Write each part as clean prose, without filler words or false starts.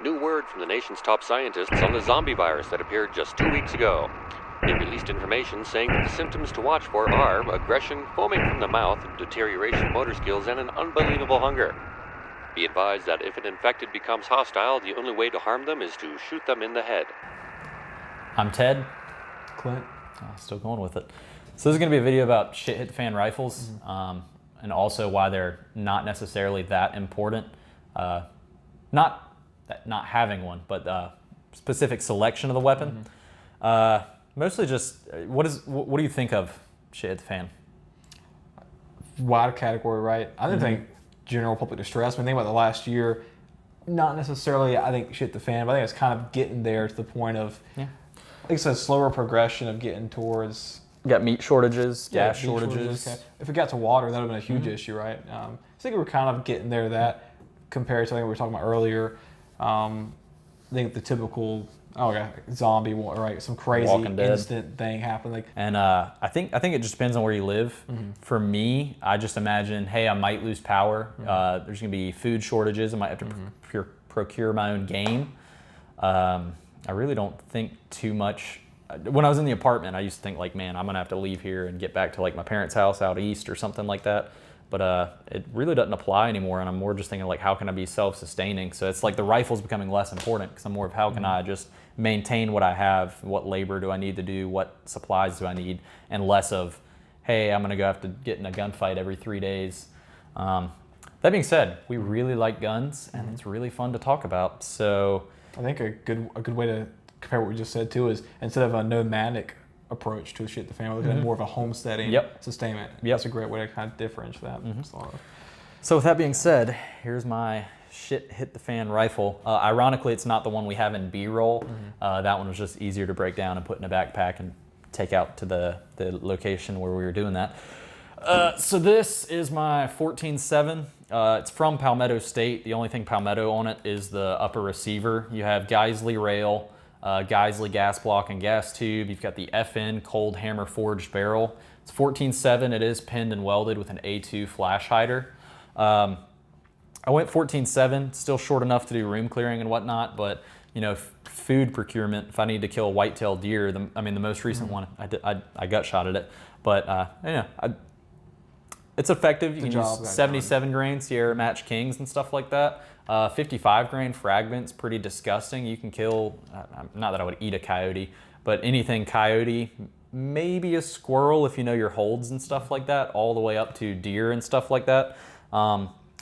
New word from the nation's top scientists on the zombie virus that appeared just 2 weeks ago. They released information saying that the symptoms to watch for are aggression, foaming from the mouth, deterioration of motor skills, and an unbelievable hunger. Be advised that if an infected becomes hostile, the only way to harm them is to shoot them in the head. I'm Ted. Clint. Still going with it. So this is going to be a video about shit hit the fan rifles, and also why they're not necessarily that important. Not having one, but specific selection of the weapon. Mostly just, what do you think of shit hit the fan? Wide category, right? I didn't think general public distress. I mean, think about the last year, not necessarily, I think, shit the fan, but I think it's kind of getting there to the point of, I think it's a slower progression of getting towards... You got meat shortages, gas shortages. Okay. If it got to water, that would have been a huge issue, right? I think we're kind of getting there to that compared to something we were talking about earlier. I think the typical... zombie, right? Some crazy instant thing happened. And I think it just depends on where you live. For me, I just imagine, hey, I might lose power. There's gonna be food shortages. I might have to procure my own game. I really don't think too much. When I was in the apartment, I used to think like, man, I'm gonna have to leave here and get back to like my parents' house out east or something like that. But it really doesn't apply anymore, and I'm more just thinking like, how can I be self-sustaining? So it's like the rifle's becoming less important because I'm more of how can I just maintain what I have, what labor do I need to do, what supplies do I need, and less of, hey, I'm gonna go have to get in a gunfight every 3 days. That being said, we really like guns, and it's really fun to talk about. So I think a good way to compare what we just said too is instead of a nomadic approach to shit the fan, we're looking at more of a homesteading sustainment. That's a great way to kind of differentiate that. So with that being said, here's my shit hit the fan rifle. Ironically, it's not the one we have in B-roll. That one was just easier to break down and put in a backpack and take out to the location where we were doing that. So this is my 14-7. It's from Palmetto State. The only thing Palmetto on it is the upper receiver. You have Geisley rail, Geisley gas block and gas tube. You've got the FN cold hammer forged barrel. It's 14-7. It is pinned and welded with an A2 flash hider. I went 14-7, still short enough to do room clearing and whatnot, but you know, food procurement, if I need to kill a whitetail deer, the most recent one, I gut shot at it, but it's effective. You can use 77 grain Sierra Match Kings and stuff like that. 55 grain fragments, pretty disgusting. You can kill, not that I would eat a coyote, but anything coyote, maybe a squirrel if you know your holds and stuff like that, all the way up to deer and stuff like that.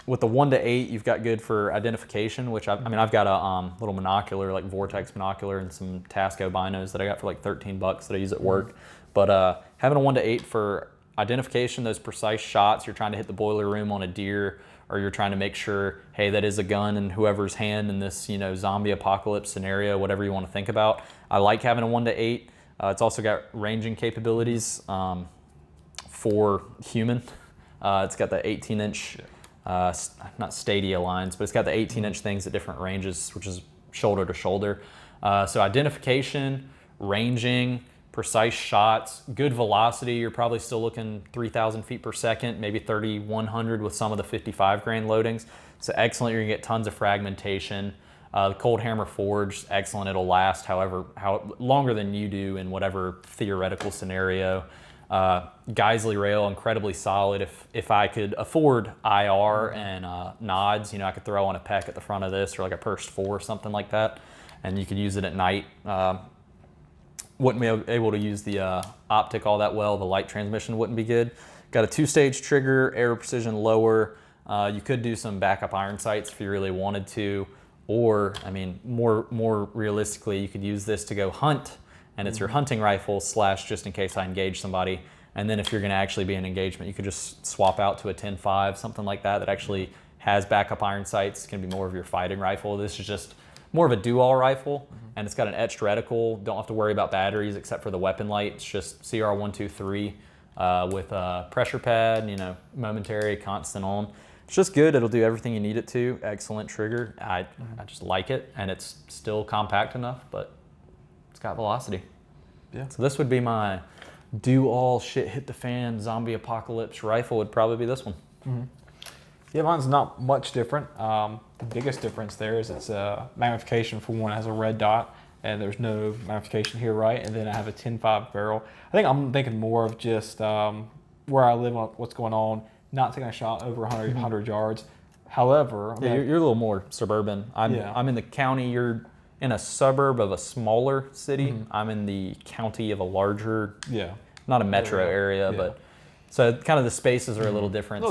With the 1-8, you've got good for identification, which I've got a little monocular, like Vortex monocular, and some Tasco binos that I got for like 13 bucks that I use at work. But having a 1-8 for identification, those precise shots, you're trying to hit the boiler room on a deer, or you're trying to make sure, hey, that is a gun in whoever's hand in this, you know, zombie apocalypse scenario, whatever you want to think about. I like having a 1-8. It's also got ranging capabilities for human. It's got the 18-inch, not Stadia lines, but it's got the 18-inch things at different ranges, which is shoulder to shoulder. So identification, ranging, precise shots, good velocity. You're probably still looking 3,000 feet per second, maybe 3,100 with some of the 55 grain loadings. So excellent, you're gonna get tons of fragmentation. The cold hammer forged, excellent, it'll last longer than you do in whatever theoretical scenario. Geisley rail, incredibly solid. If I could afford IR and nods, you know, I could throw on a PEC at the front of this or like a Purse 4 or something like that, and you could use it at night. Wouldn't be able to use the optic all that well. The light transmission wouldn't be good. Got a 2-stage trigger, air precision lower. You could do some backup iron sights if you really wanted to, or more realistically, you could use this to go hunt, and it's your hunting rifle / just in case I engage somebody. And then if you're gonna actually be in engagement, you could just swap out to a 10-5, something like that, that actually has backup iron sights. It's gonna be more of your fighting rifle. This is just more of a do-all rifle, and it's got an etched reticle. Don't have to worry about batteries except for the weapon light. It's just CR123 with a pressure pad, you know, momentary, constant on. It's just good. It'll do everything you need it to. Excellent trigger. I just like it, and it's still compact enough, but it's got velocity. Yeah. So this would be my do-all shit hit the fan zombie apocalypse rifle. Would probably be this one. Yeah, mine's not much different. the biggest difference there is it's magnification. For one, it has a red dot, and there's no magnification here, right? And then I have a 10.5 barrel. I think I'm thinking more of just where I live, what's going on, not taking a shot over 100 yards. However, you're a little more suburban. I'm in the county. You're in a suburb of a smaller city. I'm in the county of a larger, not a metro area, but so kind of the spaces are a little different.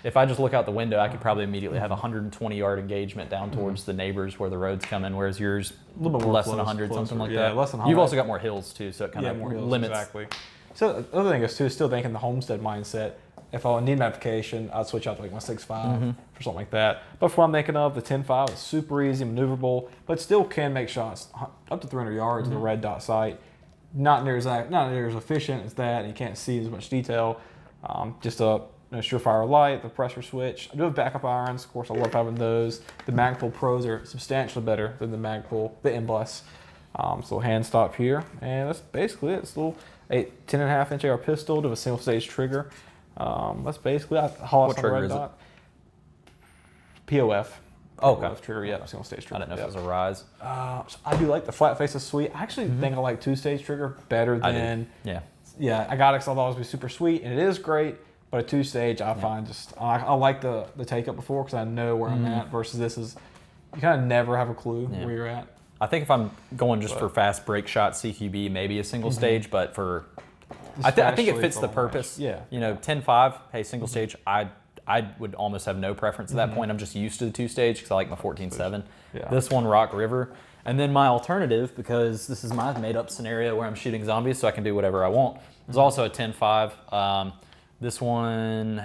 If I just look out the window, I could probably immediately have 120-yard engagement down towards the neighbors where the road's coming, whereas yours a little bit more less than 100, something like that. Less than 100. You've also got more hills too, so it kind of limits. Exactly. So the other thing is too, still thinking the homestead mindset. If I need magnification, I'd switch out to like my 6.5 for something like that. But for what I'm thinking of, the 10.5 is super easy, maneuverable, but still can make shots up to 300 yards in the red dot sight. Not near as efficient as that, and you can't see as much detail. Just a surefire light, the pressure switch. I do have backup irons. Of course, I love having those. The Magpul Pros are substantially better than the Magpul, the M-Bless. So hand stop here, and that's basically it. It's a little 10.5 inch AR pistol to a single stage trigger. That's basically it. What trigger is it? POF. Okay. POF trigger, single stage trigger. I didn't know if it was a Rise. I do like the flat face is sweet. I actually think I like two-stage trigger better than. Yeah, I got it because I thought it would be super sweet, and it is great. But a two-stage, I find I like the take-up before because I know where I'm at. Versus this is, you kind of never have a clue where you're at. I think if I'm going just for fast break shot CQB, maybe a single stage, but for I think it fits the purpose. Yeah. 10.5, hey, single stage. I would almost have no preference at that point. I'm just used to the two-stage because I like my 14.7. Yeah. This one, Rock River. And then my alternative, because this is my made-up scenario where I'm shooting zombies so I can do whatever I want, is also a 10.5. This one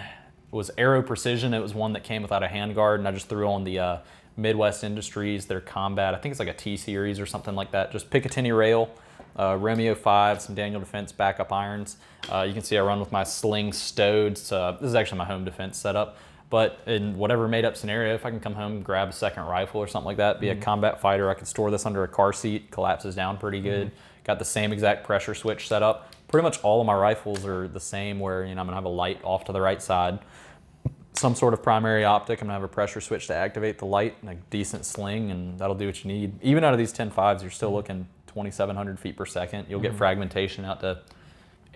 was Aero Precision. It was one that came without a handguard, and I just threw on the Midwest Industries, their Combat. I think it's like a T-Series or something like that. Just Picatinny rail, Romeo 5, some Daniel Defense backup irons. You can see I run with my sling stowed. So this is actually my home defense setup. But in whatever made-up scenario, if I can come home and grab a second rifle or something like that, be a combat fighter, I could store this under a car seat, collapses down pretty good. Got the same exact pressure switch set up. Pretty much all of my rifles are the same where I'm gonna have a light off to the right side, some sort of primary optic. I'm gonna have a pressure switch to activate the light and a decent sling, and that'll do what you need. Even out of these 10.5s, you're still looking 2,700 feet per second. You'll get fragmentation out to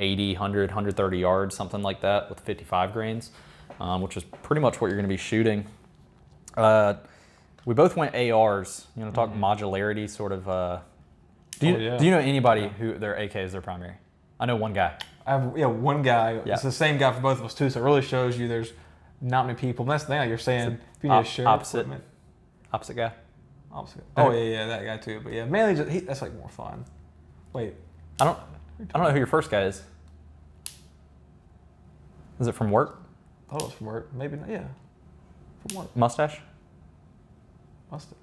80, 100, 130 yards, something like that with 55 grains. Which is pretty much what you're going to be shooting. We both went ARs. Talk modularity, sort of. Do you know anybody who their AK is their primary? I know one guy. I have one guy. Yeah. It's the same guy for both of us too. So it really shows you there's not many people. And that's the thing. Like you're saying, if you need to share equipment. Opposite guy. Opposite. Oh yeah, that guy too. But yeah, mainly just that's like more fun. Wait. I don't know who your first guy is. Is it from work? Oh, it's from work. Maybe not. Yeah. From work. Mustache? Mustache.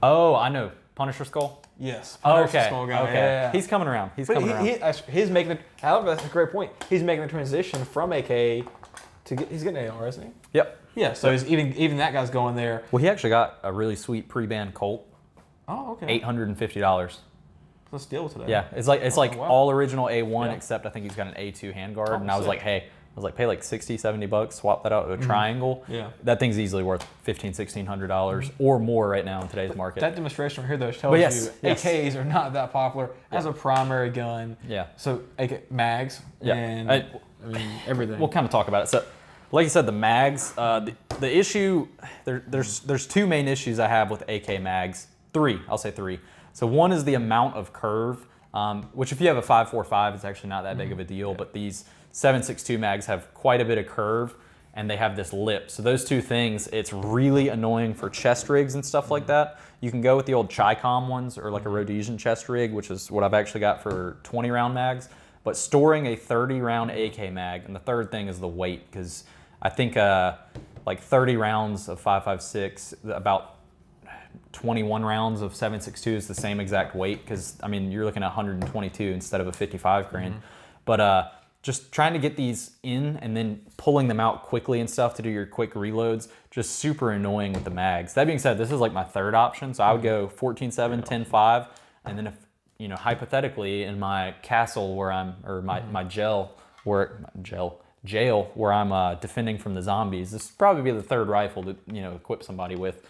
Oh, I know. Punisher Skull? Yes. Punisher Skull guy. Okay. Yeah. He's coming around. He's making however, that's a great point. He's making the transition from AK to he's getting AR, isn't he? Yep. Yeah, so he's even that guy's going there. Well, he actually got a really sweet pre-band Colt. Oh, okay. $850. Let's deal today. Yeah, it's like all original A1, except I think he's got an A2 handguard, and I was like, hey, pay like $60, $70, swap that out with a triangle. Yeah. That thing's easily worth $1,500, $1,600 or more right now in today's market. That demonstration right here, though, tells you AKs are not that popular as a primary gun. Yeah. So mags and I mean, everything. We'll kind of talk about it. So, like you said, the mags, the issue, there's two main issues I have with AK mags. I'll say three. So one is the amount of curve, which if you have a 5.45, it's actually not that big of a deal, but these 7.62 mags have quite a bit of curve, and they have this lip. So those two things, it's really annoying for chest rigs and stuff like that. You can go with the old Chicom ones or like a Rhodesian chest rig, which is what I've actually got for 20 round mags. But storing a 30 round AK mag, and the third thing is the weight, because I think like 30 rounds of 5.56, about 21 rounds of 7.62 is the same exact weight, because I mean you're looking at 122 instead of a 55 grain. But just trying to get these in and then pulling them out quickly and stuff to do your quick reloads, just super annoying with the mags. That being said, this is like my third option, so I would go 14.7, 10.5, and then if hypothetically in my castle where I'm, or my gel, jail where I'm defending from the zombies. This would probably be the third rifle to equip somebody with.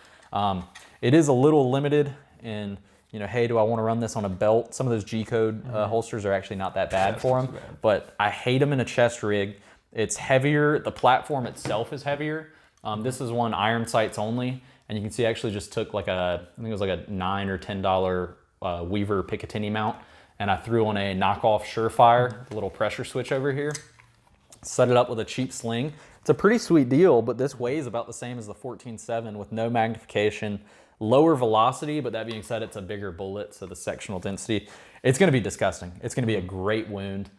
It is a little limited in hey, do I want to run this on a belt? Some of those G-code holsters are actually not that bad for them, but I hate them in a chest rig. It's heavier. The platform itself is heavier. This is one iron sights only, and you can see I actually just took I think it was like a $9 or $10 Weaver Picatinny mount, and I threw on a knockoff Surefire, the little pressure switch over here. Set it up with a cheap sling. It's a pretty sweet deal, but this weighs about the same as the 14.7 with no magnification, lower velocity, but that being said, it's a bigger bullet, so the sectional density, it's gonna be disgusting. It's gonna be a great wound.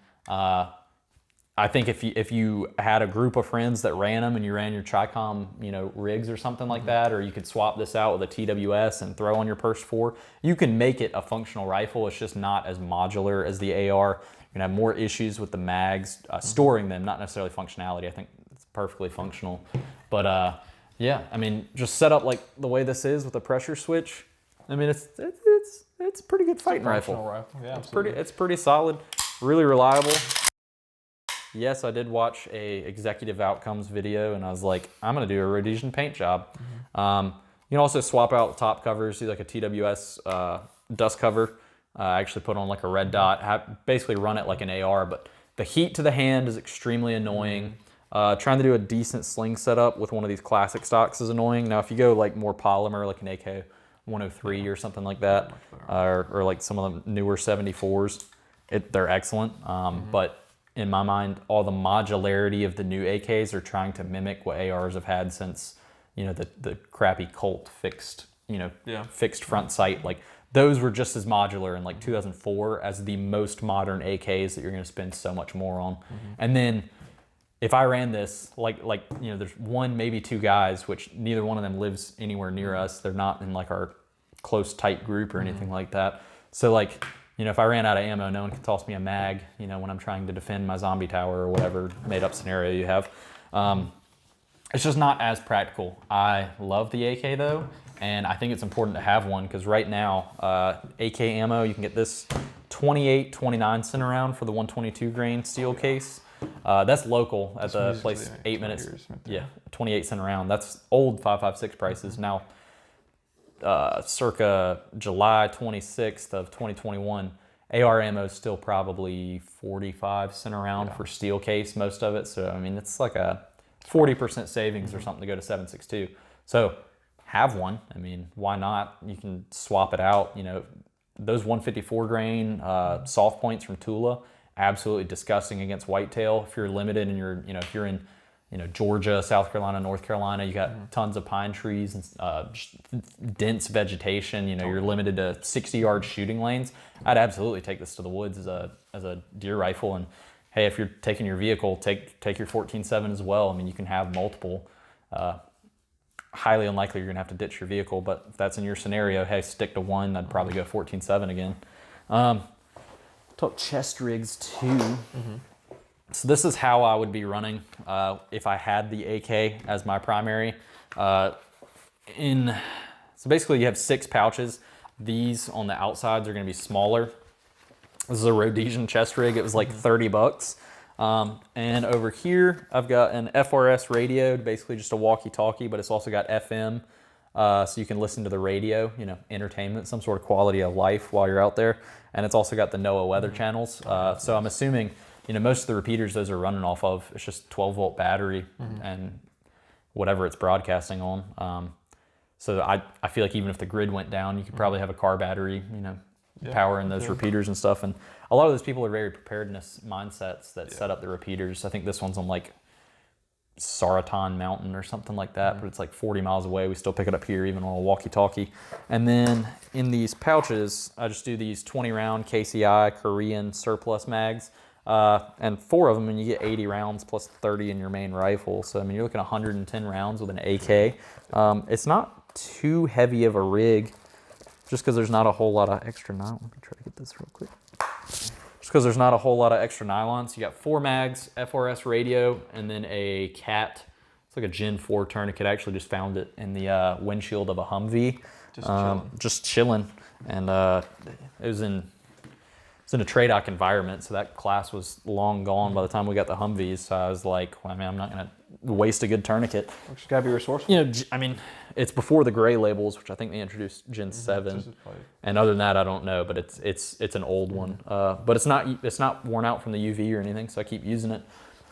I think if you had a group of friends that ran them and you ran your Tricom, rigs or something like that, or you could swap this out with a TWS and throw on your Purse 4, you can make it a functional rifle. It's just not as modular as the AR. You're gonna have more issues with the mags, storing them, not necessarily functionality. I think it's perfectly functional. But yeah, I mean, just set up like the way this is with a pressure switch. I mean, it's a pretty good fighting rifle. Yeah, it's pretty solid, really reliable. Yes, I did watch a executive outcomes video, and I was like, I'm gonna do a Rhodesian paint job. You can also swap out the top covers, do like a TWS dust cover. I actually put on like a red dot, basically run it like an AR, but the heat to the hand is extremely annoying. Trying to do a decent sling setup with one of these classic stocks is annoying. Now, if you go like more polymer, like an AK 103 or something like that, or like some of the newer 74s, they're excellent. But in my mind, all the modularity of the new AKs are trying to mimic what ARs have had since, the crappy Colt fixed front sight. Like those were just as modular in like 2004 as the most modern AKs that you're going to spend so much more on. And then if I ran this, there's one, maybe two guys, which neither one of them lives anywhere near us. They're not in like our close, tight group or anything like that. So like, if I ran out of ammo, no one can toss me a mag, when I'm trying to defend my zombie tower or whatever made up scenario you have. It's just not as practical. I love the AK though, and I think it's important to have one because right now, AK ammo, you can get this 28-29 cent around for the 122 grain steel case. That's local at the place, 8 minutes. Yeah, 28 cent around. That's old 5.56 prices. Now, circa July 26th of 2021, AR ammo is still probably 45 cent around for steel case, most of it. So, I mean, it's like a 40% savings or something to go to 7.62. So have one. I mean, why not? You can swap it out. Those 154 grain soft points from Tula, absolutely disgusting against whitetail. If you're limited and if you're in Georgia, South Carolina, North Carolina, you got tons of pine trees and just dense vegetation. You're limited to 60-yard shooting lanes. I'd absolutely take this to the woods as a deer rifle. And hey, if you're taking your vehicle, take your 14.7 as well. I mean, you can have multiple. Highly unlikely you're gonna have to ditch your vehicle, but if that's in your scenario, hey, stick to one. I'd probably go 14.7 again. Talk chest rigs too. So this is how I would be running if I had the AK as my primary. So basically you have 6 pouches. These on the outsides are gonna be smaller. This is a Rhodesian chest rig. It was like 30 bucks. And over here, I've got an FRS radio, basically just a walkie-talkie, but it's also got FM. So you can listen to the radio, entertainment, some sort of quality of life while you're out there. And it's also got the NOAA weather channels. So I'm assuming, most of the repeaters those are running off of, it's just 12-volt battery and whatever it's broadcasting on. So I feel like even if the grid went down, you could probably have a car battery, power in those repeaters and stuff. And a lot of those people are very preparedness mindsets that set up the repeaters. I think this one's on like Saratan Mountain or something like that, but it's like 40 miles away. We still pick it up here even on a walkie-talkie. And then in these pouches, I just do these 20-round KCI Korean surplus mags. And 4 of them, and you get 80 rounds plus 30 in your main rifle. So, I mean, you're looking at 110 rounds with an AK. It's not too heavy of a rig, just because there's not a whole lot of extra nylon. Let me try to get this real quick. Just because there's not a whole lot of extra nylon. So you got 4 mags, FRS radio, and then a CAT. It's like a Gen 4 tourniquet. I actually just found it in the windshield of a Humvee. Just chilling. And it was in it's in a TRADOC environment, so that class was long gone by the time we got the Humvees. So I was like, well, I mean, I'm not gonna waste a good tournament. Just gotta be resourceful. You know, I mean, it's before the gray labels, which I think they introduced Gen 7. And other than that, I don't know, but it's an old one. But it's not worn out from the UV or anything, so I keep using it.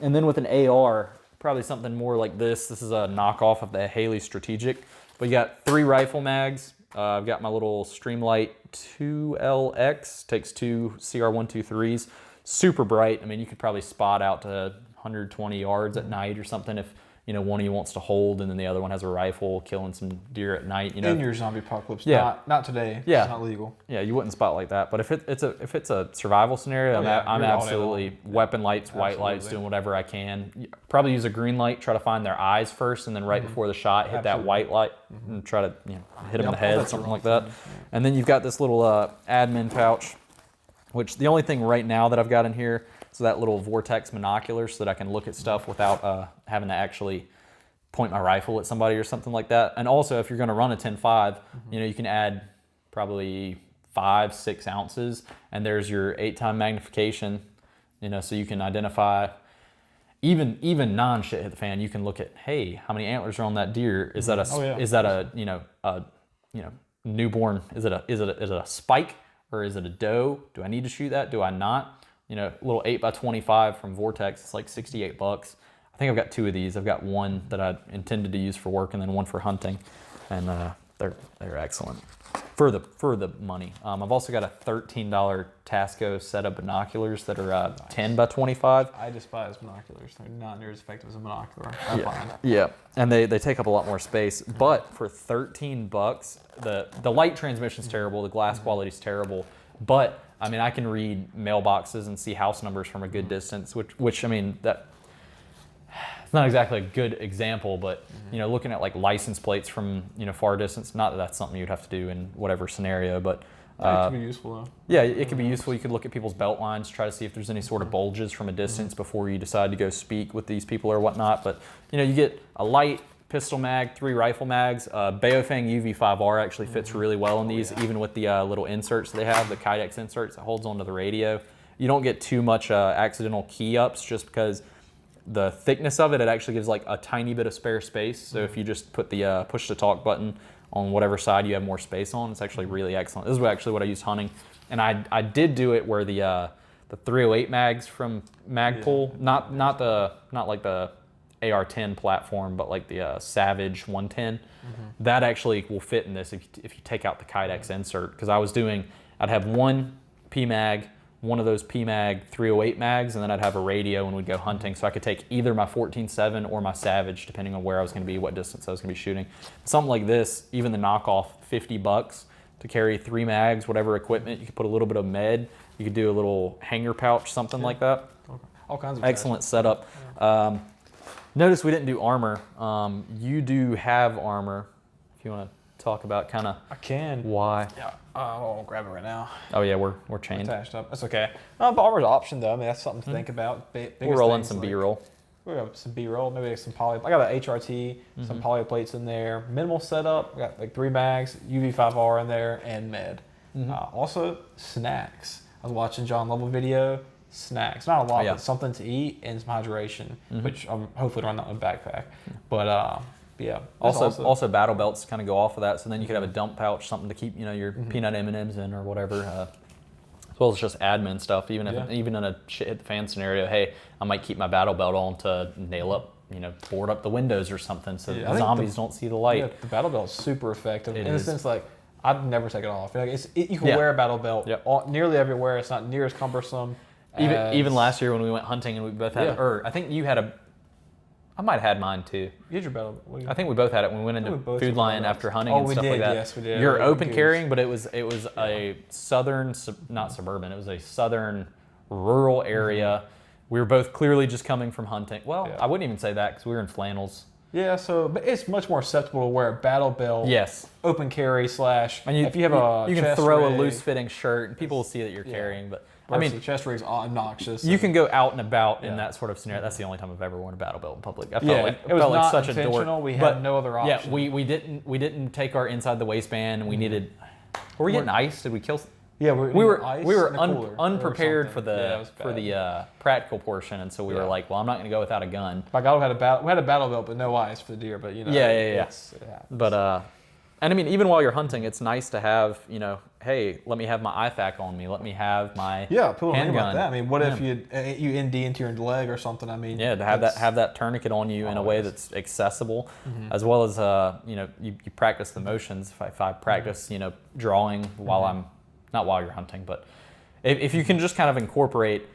And then with an AR, probably something more like this. This is a knockoff of the Haley Strategic. But you got 3 rifle mags. I've got my little Streamlight 2LX, takes 2 CR123s. Super bright. I mean, you could probably spot out to 120 yards at night or something if, you know, one of you wants to hold and then the other one has a rifle killing some deer at night. You know, in your zombie apocalypse, yeah, not today. Yeah, it's not legal. Yeah, you wouldn't spot like that. But if it's a survival scenario, I'm absolutely weapon lights, white lights, doing whatever I can. Probably use a green light, try to find their eyes first, and then right before the shot, hit that white light and try to hit them in the head, something like that. And then you've got this little admin pouch, which the only thing right now that I've got in here is that little Vortex monocular so that I can look at stuff without having to actually point my rifle at somebody or something like that. And also, if you're going to run a 10.5, you know, you can add probably 5-6 ounces, and there's your 8-time magnification, you know, so you can identify even non-shit hit the fan. You can look at, hey, how many antlers are on that deer? Is that a newborn? Is it a spike or is it a doe? Do I need to shoot that? Do I not? You know, a little 8x25 from Vortex. It's like $68. I think I've got 2 of these. I've got one that I intended to use for work and then one for hunting, and they're excellent for the money. I've also got a $13 Tasco set of binoculars that are 10x25. I despise binoculars. They're not near as effective as a binocular. Yeah, and they take up a lot more space. But for $13, the light transmission's terrible, the glass quality's terrible, but I mean, I can read mailboxes and see house numbers from a good distance, which I mean, that it's not exactly a good example, but you know, looking at like license plates from, you know, far distance, not that that's something you'd have to do in whatever scenario, but it could be useful though. Yeah, it could be useful. You could look at people's belt lines, try to see if there's any sort of bulges from a distance before you decide to go speak with these people or whatnot. But you know, you get a light pistol mag, 3 rifle mags. Baofeng UV5R actually fits really well in these, even with the little inserts they have, the Kydex inserts. It holds onto the radio. You don't get too much accidental key ups just because the thickness of it actually gives like a tiny bit of spare space. So if you just put the push to talk button on whatever side you have more space on, it's actually really excellent. This is actually what I use hunting, and I did do it where the 308 mags from Magpul, not like the AR-10 platform, but like the Savage 110, that actually will fit in this if you take out the Kydex insert. Because I'd have one PMag, one of those PMag 308 mags, and then I'd have a radio when we'd go hunting, so I could take either my 14.7 or my Savage, depending on where I was going to be, what distance I was going to be shooting. Something like this, even the knockoff, $50 to carry 3 mags, whatever equipment. You could put a little bit of med. You could do a little hanger pouch, something like that. All kinds of excellent setup. Notice we didn't do armor. You do have armor. If you want to talk about kind of I can. Why. Yeah. I'll grab it right now. Oh yeah, we're chained. Attached up. That's okay. But armor's an option though. I mean, that's something to think about. We're rolling some B-roll. We got some B-roll, maybe some poly. I got an HRT, some poly plates in there. Minimal setup. I got like 3 mags, UV5R in there, and med. Also snacks. I was watching John Lovell video. Snacks, not a lot, but something to eat and some hydration, which I'm hopefully run that in a backpack. But yeah. Also battle belts kind of go off of that, so then you could have a dump pouch, something to keep your peanut M&Ms in or whatever. As well as just admin stuff. Even in a shit hit the fan scenario, hey, I might keep my battle belt on to nail up, board up the windows or something, so the zombies don't see the light. Yeah, the battle belt's super effective in a sense. Like I'd never take it off. Like you can wear a battle belt nearly everywhere. It's not near as cumbersome. Even last year when we went hunting and we both had, or I think you had I might have had mine too. You had your battle. I think we both had it when we went into Food Lion after hunting and stuff like that. Yes, we did. You're open carrying, but it was a southern, not suburban. It was a southern rural area. We were both clearly just coming from hunting. Well, I wouldn't even say that because we were in flannels. Yeah, but it's much more acceptable to wear a battle belt. Yes. Open carry / and if you have you can throw a loose fitting shirt and people will see that you're carrying, but. I mean, the chest rig's obnoxious. You can go out and about in that sort of scenario. That's the only time I've ever worn a battle belt in public. I felt it was not such intentional. a dork. We had no other option. Yeah, we didn't take our inside the waistband, and we needed. Were we getting ice? Did we kill? Yeah, we were in a cooler or unprepared for something. Yeah, it the was for bad. the practical portion, and so we were like, well, I'm not going to go without a gun. My God, we had a battle belt, but no ice for the deer. But you know, Yeah. it happens. But and I mean, even while you're hunting, it's nice to have, you know, hey, let me have my IFAK on me. Let me have my people don't think handgun. about that. I mean, what if you ND into your leg or something? I mean, Yeah, to have that tourniquet on you in a way that's accessible, as well as you know, you practice the motions. If I practice, you know, drawing while I'm not while you're hunting, but if you can just kind of incorporate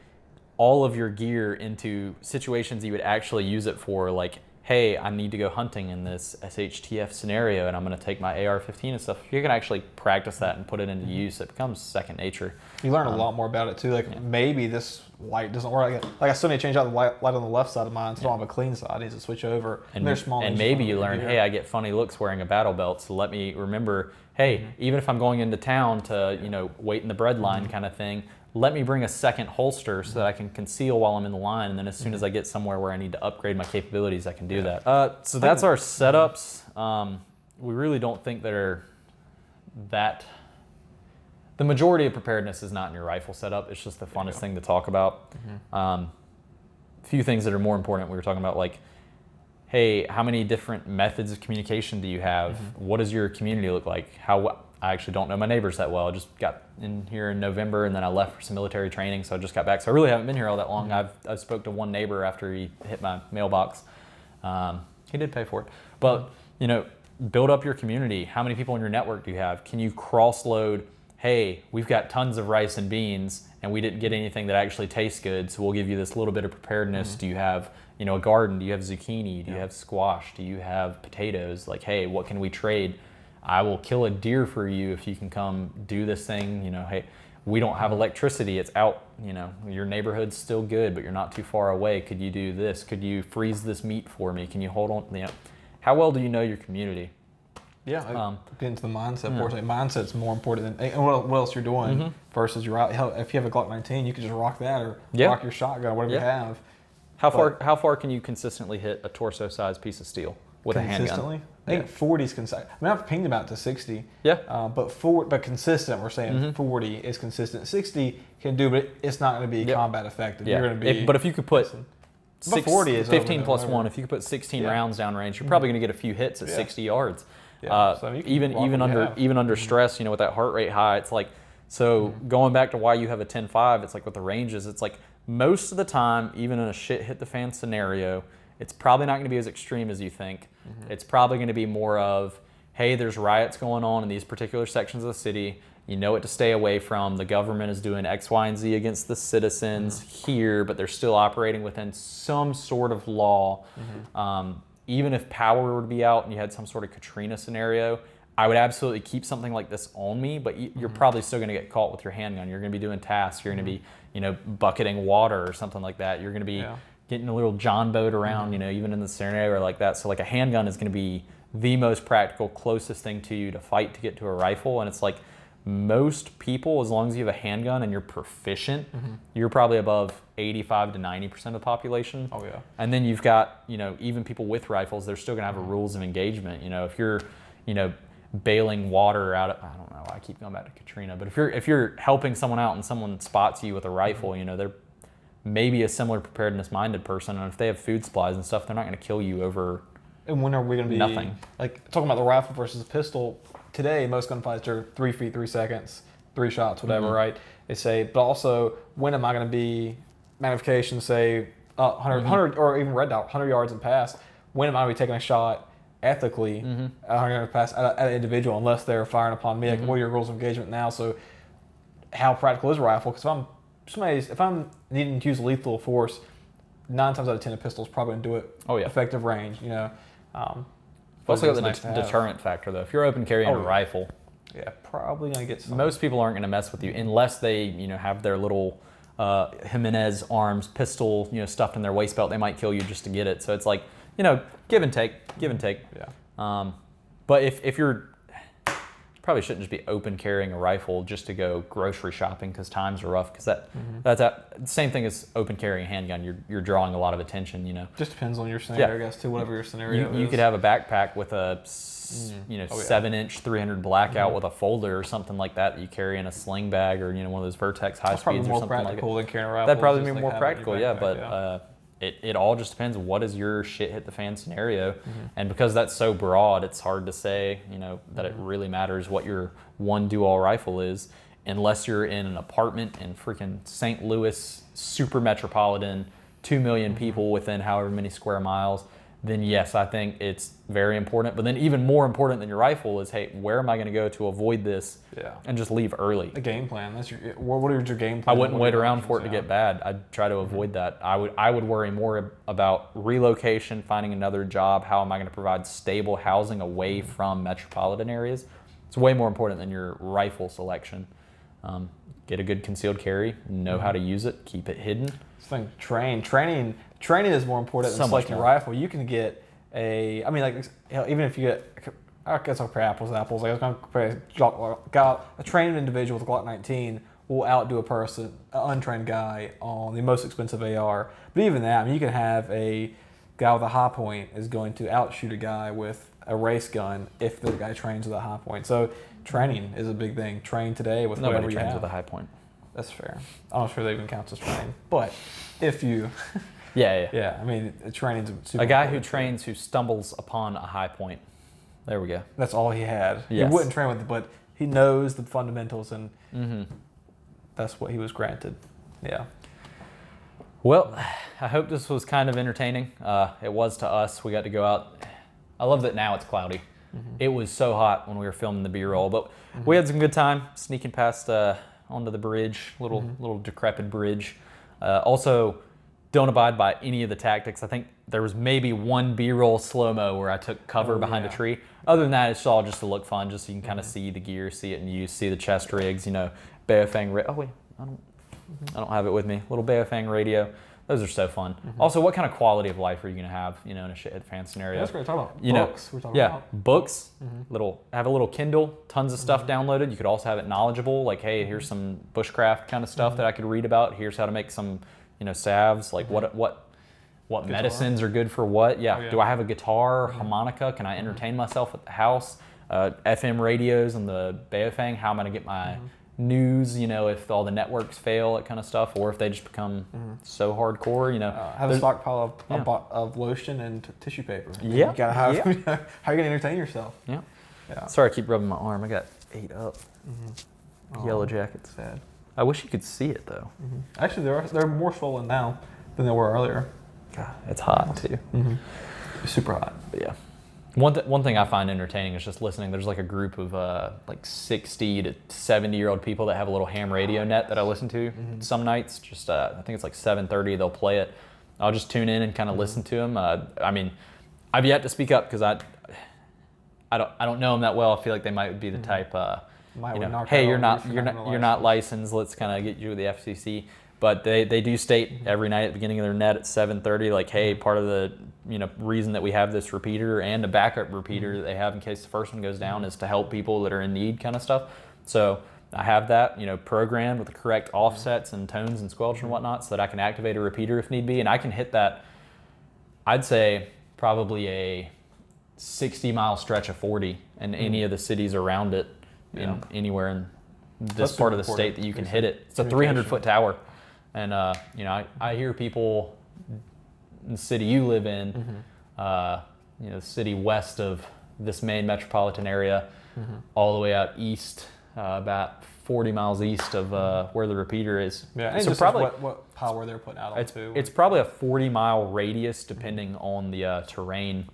all of your gear into situations you would actually use it for, like, hey, I need to go hunting in this SHTF scenario, and I'm going to take my AR-15 and stuff. If you can actually practice that and put it into use, it becomes second nature. You learn a lot more about it too. Like maybe this light doesn't work. Like I still need to change out the light on the left side of mine, so I don't have a clean side. I need to switch over. And they're small. And maybe you learn, hey, I get funny looks wearing a battle belt, so let me remember, hey, even if I'm going into town to, you know, wait in the bread line kind of thing, let me bring a second holster so that I can conceal while I'm in the line, and then as soon as I get somewhere where I need to upgrade my capabilities, I can do that. So that's our setups. We really don't think they're that... The majority of preparedness is not in your rifle setup. It's just the funnest thing to talk about. A few things that are more important. We were talking about, like, hey, how many different methods of communication do you have? What does your community look like? I actually don't know my neighbors that well. I just got in here in November, and then I left for some military training, so I just got back. So I really haven't been here all that long. I've spoke to one neighbor after he hit my mailbox. He did pay for it. But, you know, build up your community. How many people in your network do you have? Can you cross-load, hey, we've got tons of rice and beans, and we didn't get anything that actually tastes good, so we'll give you this little bit of preparedness. Do you have, you know, a garden? Do you have zucchini? Do you have squash? Do you have potatoes? Like, hey, what can we trade? I will kill a deer for you if you can come do this thing. You know, hey, we don't have electricity. It's out, you know, your neighborhood's still good, but you're not too far away. Could you do this? Could you freeze this meat for me? Can you hold on? You know, how well do you know your community? Yeah, get into the mindset portion. Mindset's more important than what else you're doing versus you're out. Hell, if you have a Glock 19, you can just rock that or rock your shotgun or whatever you have. How far can you consistently hit a torso-sized piece of steel with a handgun? I think 40 is consistent. I mean, I've pinged them out to 60. Yeah. But consistent. We're saying 40 is consistent. 60 can do, but it's not going to be combat effective. Yeah. You're going to be. But if you could put 40 is 15 plus 1, if you could put 16 rounds down range, you're probably going to get a few hits at 60 yards. Yeah. So even under stress, you know, with that heart rate high, it's like, so going back to why you have a 10.5, it's like with the ranges, it's like most of the time, even in a shit hit the fan scenario, it's probably not going to be as extreme as you think. It's probably going to be more of, hey, there's riots going on in these particular sections of the city. You know what to stay away from. The government is doing X, Y, and Z against the citizens here, but they're still operating within some sort of law. Even if power were to be out and you had some sort of Katrina scenario, I would absolutely keep something like this on me, but you're probably still going to get caught with your handgun. You're going to be doing tasks. You're going to be, you know, bucketing water or something like that. You're going to be getting a little John boat around, you know, even in the scenario like that. So like a handgun is going to be the most practical, closest thing to you to fight to get to a rifle. And it's like most people, as long as you have a handgun and you're proficient, you're probably above 85 to 90% of the population. Oh yeah. And then you've got, you know, even people with rifles, they're still going to have a rules of engagement. You know, if you're, you know, bailing water out of, I don't know, I keep going back to Katrina, but if you're helping someone out and someone spots you with a rifle, you know, they're maybe a similar preparedness minded person, and if they have food supplies and stuff, they're not going to kill you over And when are we going to be nothing. Like talking about the rifle versus the pistol? Today, most gunfights are 3 feet, 3 seconds, 3 shots, whatever, right? They say, but also, when am I going to be magnification, say 100 or even red dot, 100 yards and past? When am I going to be taking a shot ethically 100 yards past at an individual unless they're firing upon me? Like, what are your rules of engagement now? So, how practical is a rifle? Because if I'm needing to use lethal force, 9 times out of 10 a pistol is probably going to do it. Oh yeah. Effective range, you know. Also got the deterrent factor though. If you're open carrying a rifle, yeah, probably gonna get some. Most people aren't gonna mess with you unless they, you know, have their little Jimenez arms pistol, you know, stuffed in their waist belt. They might kill you just to get it. So it's like, you know, give and take. Yeah. But if you're probably shouldn't just be open carrying a rifle just to go grocery shopping because times are rough. Because that's same thing as open carrying a handgun. You're drawing a lot of attention. Just depends on your scenario, I guess, too. Whatever your scenario is. You could have a backpack with a 7-inch 300 blackout with a folder or something like that you carry in a sling bag or one of those Vertex high speeds or something like that. Probably more practical than carrying a rifle. That'd probably be more practical, but it all just depends. What is your shit hit the fan scenario? And because that's so broad, it's hard to say that it really matters what your one do-all rifle is, unless you're in an apartment in freaking St. Louis, super metropolitan, 2 million people within however many square miles. Then yes, I think it's very important. But then even more important than your rifle is, hey, where am I going to go to avoid this and just leave early? A game plan. What is your game plan? I wouldn't wait around for it to get bad. I'd try to avoid that. I would worry more about relocation, finding another job. How am I going to provide stable housing away from metropolitan areas? It's way more important than your rifle selection. Get a good concealed carry, know how to use it, keep it hidden. Training is more important than selecting a rifle. You can get even if you get, I guess I'll compare apples to apples. Like I was going to compare a trained individual with a Glock 19 will outdo an untrained guy on the most expensive AR. But even that, you can have a guy with a high point is going to outshoot a guy with a race gun if the guy trains with a high point. So training is a big thing. Train today with whatever you have. Nobody trains with a high point. That's fair. I'm not sure that even counts as training. But if you... Yeah. Training's super a guy who trains who stumbles upon a high point. There we go. That's all he had. Yes. He wouldn't train with it, but he knows the fundamentals, and that's what he was granted. Yeah. Well, I hope this was kind of entertaining. It was to us. We got to go out. I love that now it's cloudy. It was so hot when we were filming the B-roll, but we had some good time sneaking past onto the bridge, little decrepit bridge. Also, don't abide by any of the tactics. I think there was maybe one B-roll slow-mo where I took cover behind a tree. Other than that, it's all just to look fun, just so you can kind of see the gear, see it in use, see the chest rigs, Baofeng. Oh wait, I don't have it with me. Little Baofeng radio. Those are so fun. Also, what kind of quality of life are you going to have, in a shit hit fan scenario? That's what we're talking about. Books. We're talking about books. Have a little Kindle, tons of stuff downloaded. You could also have it knowledgeable, like, hey, here's some bushcraft kind of stuff that I could read about. Here's how to make some, salves. Like what medicines are good for what. Do I have a guitar, harmonica? Can I entertain myself at the house? FM radios and the Baofeng. How am I going to get my news, if all the networks fail, that kind of stuff, or if they just become so hardcore, have a stockpile of lotion and tissue paper. Yeah. You gotta have, how are you gonna entertain yourself? Yeah. Sorry, I keep rubbing my arm. I got 8 up. Yellow jackets. Sad. I wish you could see it though. Actually, they're more swollen now than they were earlier. God, it's hot too. It's super hot. But yeah. One thing I find entertaining is just listening. There's like a group of 60 to 70-year-old people that have a little ham radio net that I listen to some nights. Just I think it's like 7:30. They'll play it. I'll just tune in and kind of listen to them. I've yet to speak up because I don't know them that well. I feel like they might be the type. Hey, you're not licensed. Let's kind of get you with the FCC. But they do state every night at the beginning of their net at 7:30, like, hey, part of the reason that we have this repeater and a backup repeater that they have in case the first one goes down is to help people that are in need, kind of stuff. So I have that programmed with the correct offsets and tones and squelch and whatnot, so that I can activate a repeater if need be, and I can hit that. I'd say probably a 60-mile stretch of 40 in any of the cities around it, anywhere in this part of the state that you can hit it. It's a 300-foot tower. And, I hear people in the city you live in, the city west of this main metropolitan area, all the way out east, about 40 miles east of where the repeater is. Yeah, and so just probably what power they're putting out on too. It's probably a 40-mile radius depending on the terrain.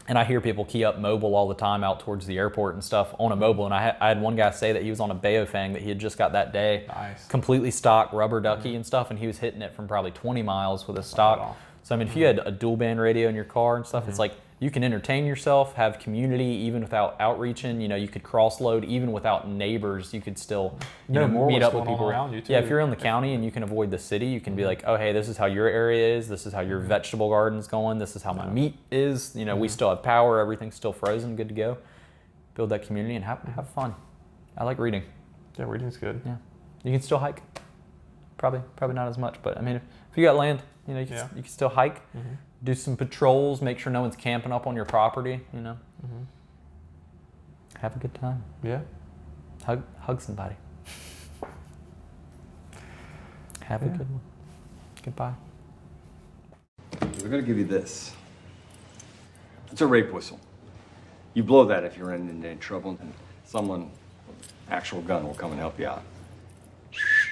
And I hear people key up mobile all the time out towards the airport and stuff on a mobile. And I had one guy say that he was on a Baofeng that he had just got that day. Nice. Completely stock, rubber ducky and stuff. And he was hitting it from probably 20 miles with a stock. So, if you had a dual band radio in your car and stuff, it's like you can entertain yourself, have community even without outreaching. You could cross load even without neighbors. You could still meet up with people around you too. Yeah, if you're in the county and you can avoid the city, you can be like, oh, hey, this is how your area is. This is how your vegetable garden's going. This is how my meat is. We still have power. Everything's still frozen, good to go. build that community, and have fun. I like reading. Yeah, reading's good. Yeah, you can still hike. Probably not as much, but I mean, if you got land, you know, you can still hike, do some patrols, make sure no one's camping up on your property. You know, have a good time. Yeah. Hug somebody. Have a good one. Goodbye. We're gonna give you this. It's a rape whistle. You blow that if you're in trouble, and someone, actual gun, will come and help you out.